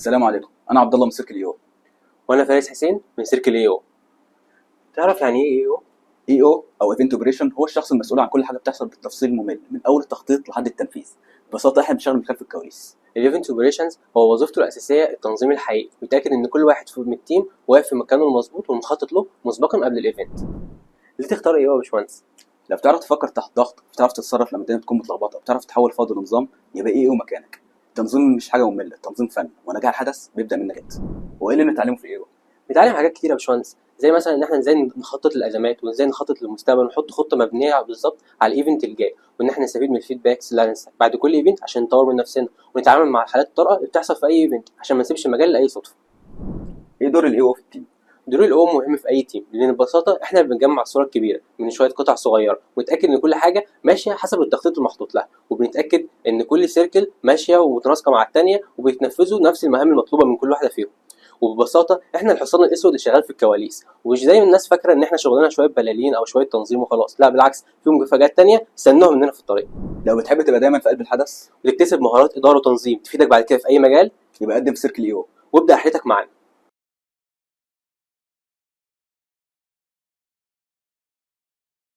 السلام عليكم، انا عبد الله من سيركل اي او. وانا فارس حسين من سيركل اي او. تعرف يعني ايه اي او؟ اي او ايفنت اوبريشن هو الشخص المسؤول عن كل حاجه بتحصل بالتفصيل الممل من اول التخطيط لحد التنفيذ. ببساطه احنا بنشتغل من خلف الكواليس. الايفنت اوبريشنز هو وظيفته الاساسيه التنظيم الحقيقي، ويتاكد ان كل واحد من التيم واقف في مكانه المظبوط والمخطط له مسبقا قبل الايفنت. ليه تختار اي او يا باشمهندس؟ لو بتعرف تفكر تحت ضغط، بتعرف تتصرف لما الدنيا تكون متلخبطه، بتعرف تحول فوضى لنظام، يبقى اي او مكانك. التنظيم مش حاجه ممله، التنظيم فن، ونجاح الحدث بيبدا منك انت. هو ايه اللي بنتعلمه في الاي او؟ بنتعلم حاجات كتير يا باشمهندس، زي مثلا ان احنا ازاي نخطط للازمات، وازاي نخطط للمستقبل، ونحط خطه مبنيه بالظبط على الايفنت الجاي، وان احنا نستفيد من الفيدباكس بعد كل ايفنت عشان نطور من نفسنا، ونتعامل مع الحالات الطارئه اللي بتحصل في اي ايفنت عشان ما نسيبش المجال لاي صدفه. ايه دور الاي او في التيم؟ دور الاو مهم في اي تيم، لان ببساطه احنا بنجمع الصوره الكبيره من شويه قطع صغيره، ونتاكد ان كل حاجه ماشيه حسب التخطيط المحطوط لها، وبنتاكد ان كل سيركل ماشيه ومتناسقه مع الثانيه، وبيتنفذوا نفس المهام المطلوبه من كل واحده فيهم. وببساطه احنا الحصان الاسود اللي شغال في الكواليس، ومش زي ما الناس فاكره ان احنا شغلنا شويه بلالين او شويه تنظيم وخلاص، لا بالعكس، في مفاجآت تانية استنوها مننا في الطريق. لو بتحب تبقى دايما في قلب الحدث وتكتسب مهارات اداره وتنظيم تفيدك بعد كده في اي مجال، يبقى قدم في سيركل اي او. وابدا رحلتك معانا.